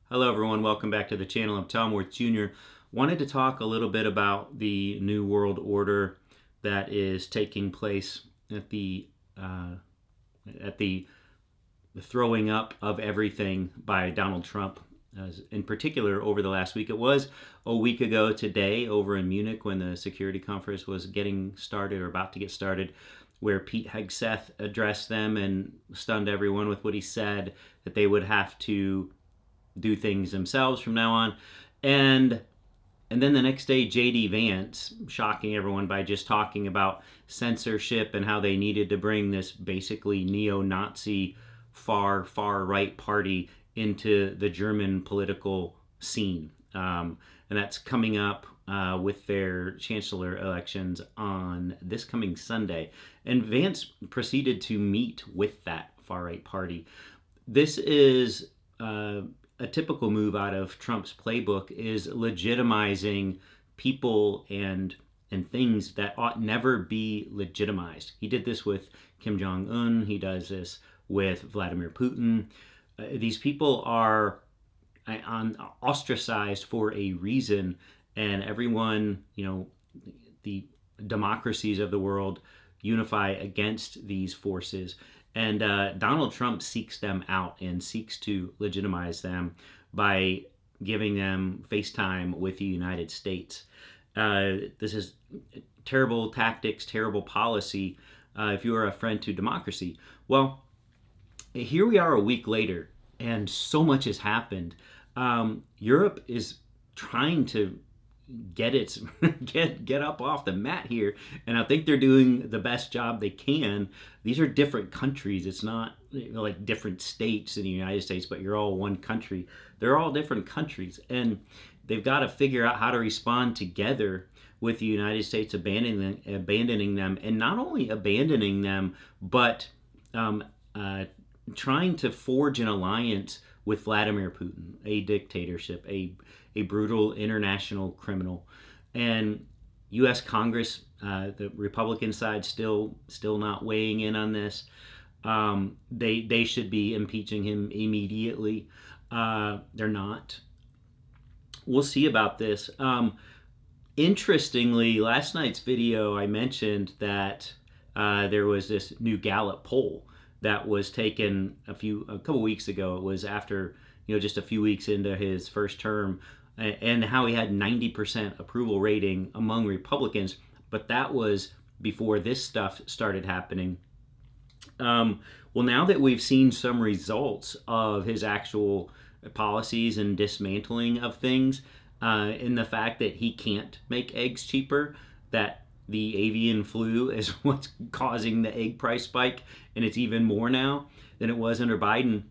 Hello everyone, welcome back to the channel. I'm Tom Worth Jr. Wanted to talk a little bit about the New World Order that is taking place at the throwing up of everything by Donald Trump. In particular, over the last week. It was a week ago today over in Munich when the security conference was getting started or about to get started, where Pete Hegseth addressed them and stunned everyone with what he said, that they would have to do things themselves from now on. And then the next day, J.D. Vance, shocking everyone by just talking about censorship and how they needed to bring this basically neo-Nazi far right party into the German political scene. And that's coming up with their chancellor elections on this coming Sunday. And Vance proceeded to meet with that far right party. This is a typical move out of Trump's playbook, is legitimizing people and things that ought never be legitimized. He did this with Kim Jong-un. He does this with Vladimir Putin. These people are ostracized for a reason, and everyone, the democracies of the world unify against these forces. And Donald Trump seeks them out and seeks to legitimize them by giving them FaceTime with the United States. This is terrible tactics, terrible policy if you are a friend to democracy. Well, here we are a week later, and so much has happened. Europe is trying to get up off the mat here, and I think they're doing the best job they can. These are different countries. It's not like different states in the United States, but you're all one country. They're all different countries, and they've got to figure out how to respond together with the United States abandoning them, and not only abandoning them, but trying to forge an alliance with Vladimir Putin, a dictatorship, a brutal international criminal. And U.S. Congress, the Republican side, still not weighing in on this. They should be impeaching him immediately. They're not. We'll see about this. Interestingly, last night's video, I mentioned that there was this new Gallup poll that was taken a couple weeks ago. It was after, just a few weeks into his first term, and how he had 90% approval rating among Republicans. But that was before this stuff started happening. Well, now that we've seen some results of his actual policies and dismantling of things, in the fact that he can't make eggs cheaper, that the avian flu is what's causing the egg price spike, and it's even more now than it was under Biden.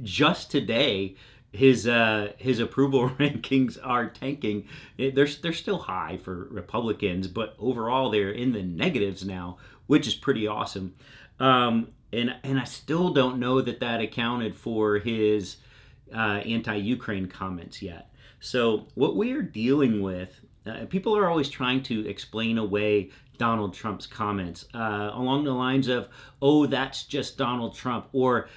Just today, his approval rankings are tanking. They're still high for Republicans, but overall they're in the negatives now, which is pretty awesome. And I still don't know that accounted for his anti-Ukraine comments yet. So what we are dealing with, people are always trying to explain away Donald Trump's comments along the lines of, oh, that's just Donald Trump, or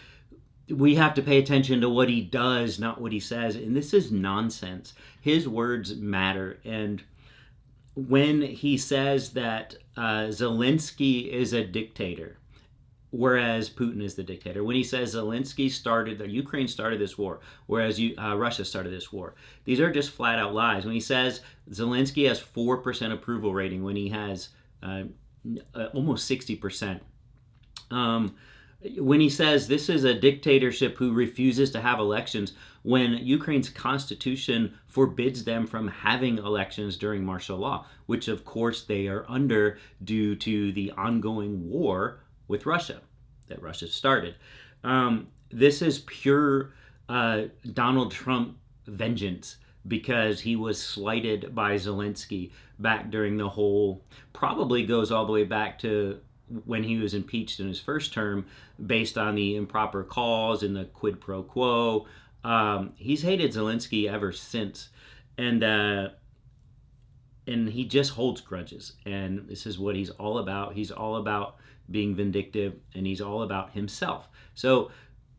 we have to pay attention to what he does, not what he says. And this is nonsense. His words matter. And when he says that Zelensky is a dictator, whereas Putin is the dictator, when he says Ukraine started this war, whereas Russia started this war, these are just flat out lies. When he says Zelensky has 4% approval rating, when he has almost 60%, when he says this is a dictatorship who refuses to have elections, when Ukraine's constitution forbids them from having elections during martial law, which of course they are under due to the ongoing war with Russia that Russia started. This is pure Donald Trump vengeance, because he was slighted by Zelensky back during the whole, probably goes all the way back to when he was impeached in his first term based on the improper calls and the quid pro quo. He's hated Zelensky ever since. And he just holds grudges. And this is what he's all about. He's all about being vindictive, and he's all about himself. So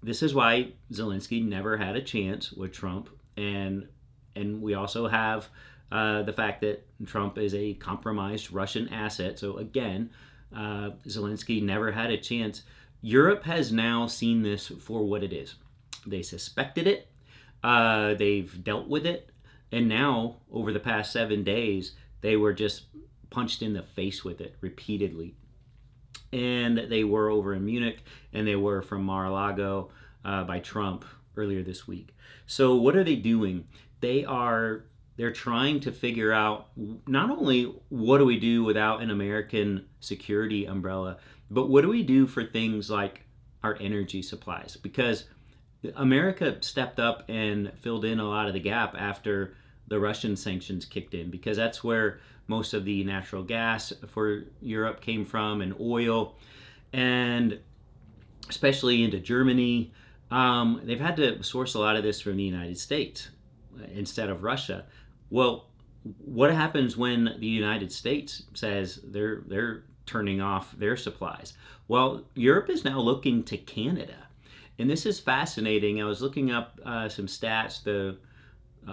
this is why Zelensky never had a chance with Trump, and we also have the fact that Trump is a compromised Russian asset. So again, Zelensky never had a chance. Europe has now seen this for what it is. They suspected it, they've dealt with it, and now over the past 7 days, they were just punched in the face with it repeatedly. And they were over in Munich, and they were from Mar-a-Lago by Trump earlier this week. So what are they doing? They're trying to figure out not only what do we do without an American security umbrella, but what do we do for things like our energy supplies? Because America stepped up and filled in a lot of the gap after the Russian sanctions kicked in, because that's where most of the natural gas for Europe came from, and oil, and especially into Germany. They've had to source a lot of this from the United States instead of Russia. Well, what happens when the United States says they're turning off their supplies? Well, Europe is now looking to Canada. And this is fascinating. I was looking up some stats. The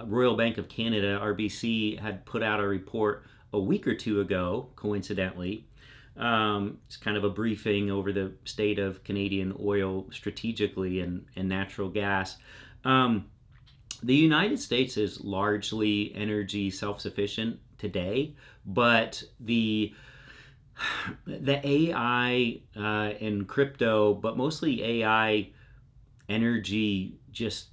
Royal Bank of Canada, RBC, had put out a report a week or two ago, coincidentally. It's kind of a briefing over the state of Canadian oil strategically and natural gas. The United States is largely energy self-sufficient today, but the AI and crypto, but mostly AI energy, just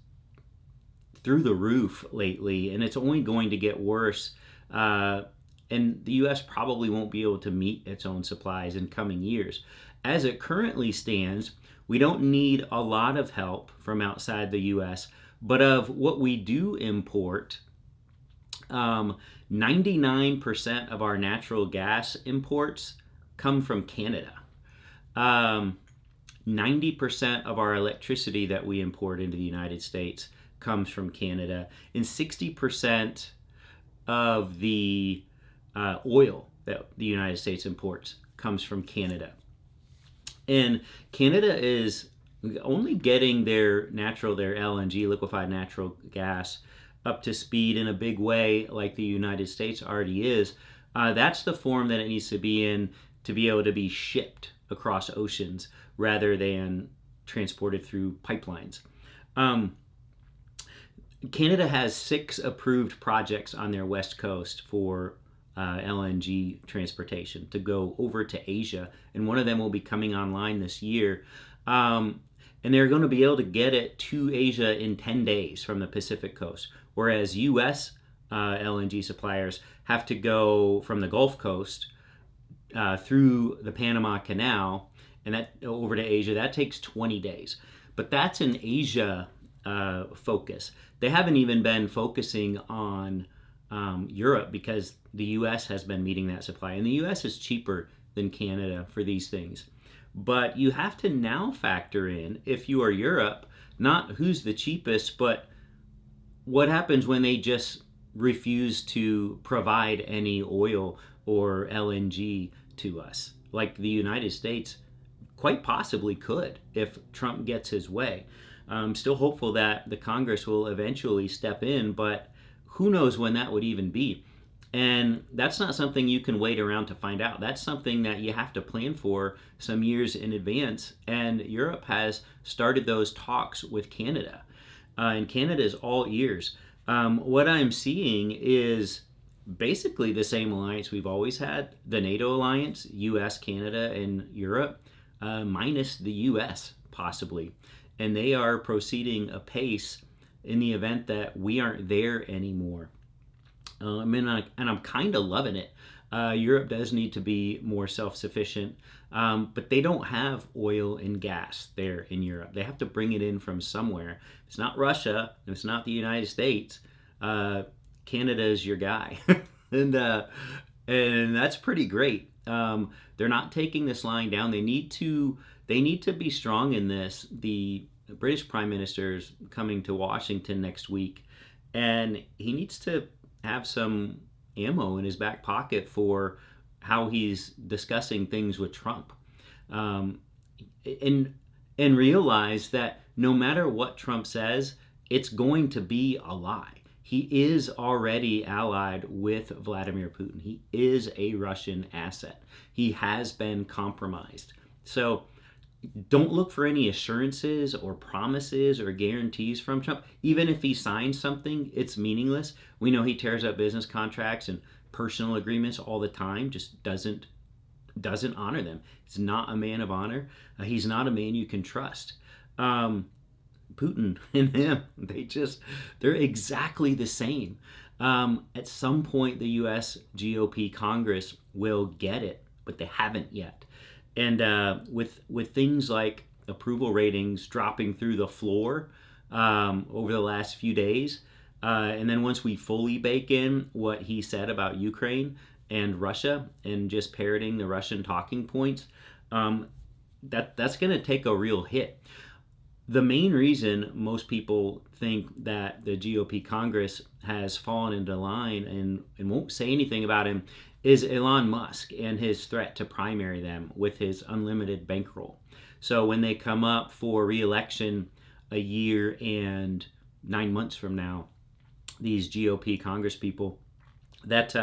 through the roof lately, and it's only going to get worse. And the U.S. probably won't be able to meet its own supplies in coming years. As it currently stands, we don't need a lot of help from outside the U.S., but of what we do import, 99% of our natural gas imports come from Canada. 90% of our electricity that we import into the United States comes from Canada, and 60% of the oil that the United States imports comes from Canada. And Canada is only getting their LNG, liquefied natural gas, up to speed in a big way like the United States already is. That's the form that it needs to be in to be able to be shipped across oceans rather than transported through pipelines. Canada has 6 approved projects on their west coast for LNG transportation to go over to Asia, and one of them will be coming online this year. And they're going to be able to get it to Asia in 10 days from the Pacific coast, whereas U.S. LNG suppliers have to go from the Gulf Coast through the Panama Canal and that over to Asia. That takes 20 days. But that's an Asia focus. They haven't even been focusing on Europe because the U.S. has been meeting that supply. And the U.S. is cheaper than Canada for these things. But you have to now factor in, if you are Europe, not who's the cheapest, but what happens when they just refuse to provide any oil or LNG to us, like the United States quite possibly could if Trump gets his way. I'm still hopeful that the Congress will eventually step in, but who knows when that would even be. And that's not something you can wait around to find out. That's something that you have to plan for some years in advance. And Europe has started those talks with Canada. And Canada is all ears. What I'm seeing is basically the same alliance we've always had, the NATO alliance, US, Canada, and Europe, minus the US possibly. And they are proceeding apace in the event that we aren't there anymore. And I'm kind of loving it. Europe does need to be more self-sufficient, but they don't have oil and gas there in Europe. They have to bring it in from somewhere. It's not Russia, and it's not the United States. Canada is your guy, and that's pretty great. They're not taking this lying down. They need to be strong in this. The British Prime Minister is coming to Washington next week, and he needs to have some ammo in his back pocket for how he's discussing things with Trump, and realize that no matter what Trump says, it's going to be a lie. He is already allied with Vladimir Putin. He is a Russian asset. He has been compromised. So don't look for any assurances or promises or guarantees from Trump. Even if he signs something, it's meaningless. We know he tears up business contracts and personal agreements all the time, just doesn't honor them. He's not a man of honor. He's not a man you can trust. Putin and him, they're exactly the same. At some point, the U.S. GOP Congress will get it, but they haven't yet. And with things like approval ratings dropping through the floor over the last few days, and then once we fully bake in what he said about Ukraine and Russia and just parroting the Russian talking points, that's going to take a real hit. The main reason most people think that the GOP Congress has fallen into line and won't say anything about him is Elon Musk and his threat to primary them with his unlimited bankroll. So when they come up for re-election a year and 9 months from now, these GOP Congress people, that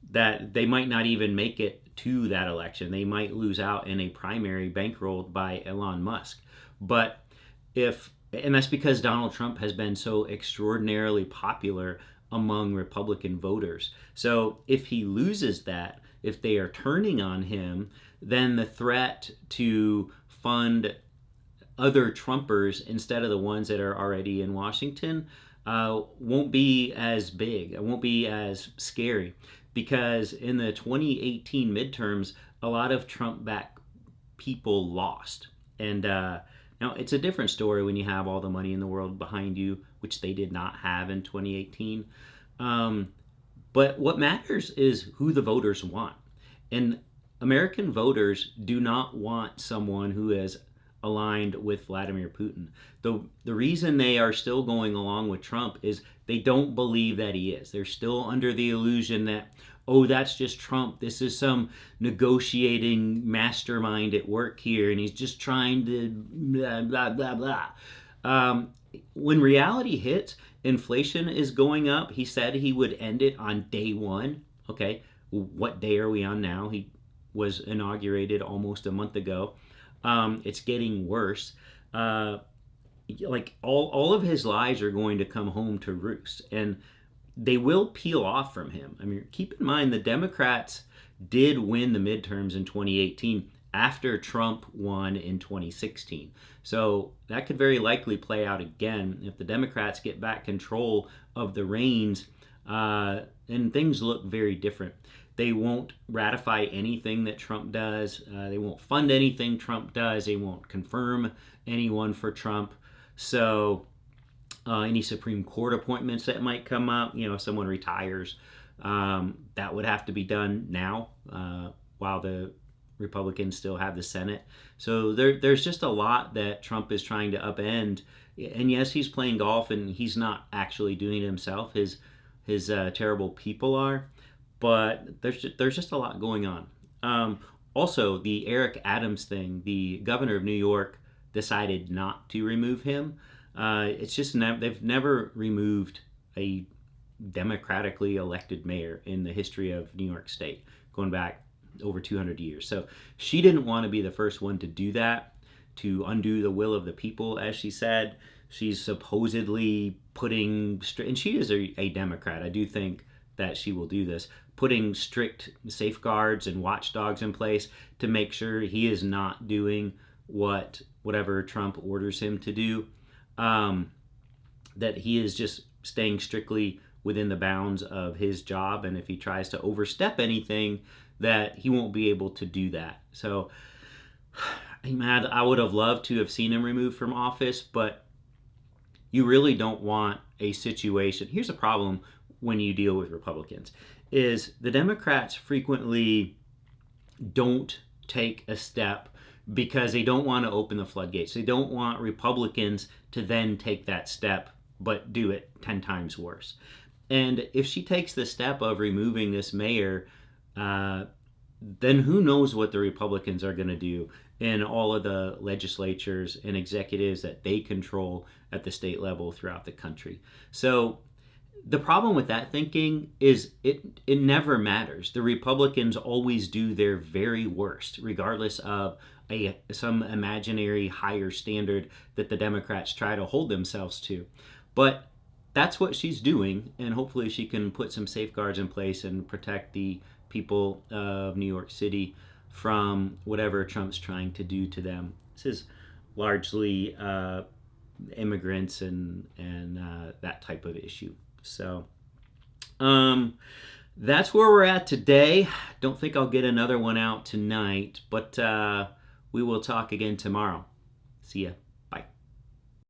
they might not even make it to that election. They might lose out in a primary bankrolled by Elon Musk. But and that's because Donald Trump has been so extraordinarily popular among Republican voters. So if he loses that, if they are turning on him, then the threat to fund other Trumpers instead of the ones that are already in Washington won't be as big. It won't be as scary, because in the 2018 midterms, a lot of Trump-backed people lost. And now, it's a different story when you have all the money in the world behind you, which they did not have in 2018. But what matters is who the voters want. And American voters do not want someone who is aligned with Vladimir Putin. The reason they are still going along with Trump is they don't believe that he is. They're still under the illusion that, oh, that's just Trump. This is some negotiating mastermind at work here, and he's just trying to blah, blah, blah, blah. When reality hits, inflation is going up. He said he would end it on day one. Okay, what day are we on now? He was inaugurated almost a month ago. It's getting worse. Like all of his lies are going to come home to roost, and they will peel off from him. I mean, keep in mind the Democrats did win the midterms in 2018 after Trump won in 2016. So that could very likely play out again if the Democrats get back control of the reins, and things look very different. They won't ratify anything that Trump does. They won't fund anything Trump does. They won't confirm anyone for Trump. So any Supreme Court appointments that might come up, if someone retires, that would have to be done now while the Republicans still have the Senate. So there's just a lot that Trump is trying to upend. And yes, he's playing golf, and he's not actually doing it himself. His terrible people are. But there's just a lot going on. Also, the Eric Adams thing, the governor of New York decided not to remove him. It's just they've never removed a democratically elected mayor in the history of New York State, going back over 200 years. So she didn't want to be the first one to do that, to undo the will of the people, as she said. She's supposedly putting, and she is a Democrat. I do think that she will do this, putting strict safeguards and watchdogs in place to make sure he is not doing whatever Trump orders him to do, that he is just staying strictly within the bounds of his job, and if he tries to overstep anything, that he won't be able to do that. So I would have loved to have seen him removed from office, but you really don't want a situation. Here's a problem when you deal with Republicans, is the Democrats frequently don't take a step because they don't want to open the floodgates. They don't want Republicans to then take that step but do it 10 times worse. And if she takes the step of removing this mayor, then who knows what the Republicans are going to do. in all of the legislatures and executives that they control at the state level throughout the country. So the problem with that thinking is it never matters. The Republicans always do their very worst, regardless of some imaginary higher standard that the Democrats try to hold themselves to. But that's what she's doing, and hopefully she can put some safeguards in place and protect the people of New York City from whatever Trump's trying to do to them. This is largely immigrants and that type of issue. So that's where we're at today. Don't think I'll get another one out tonight, but we will talk again tomorrow. See ya.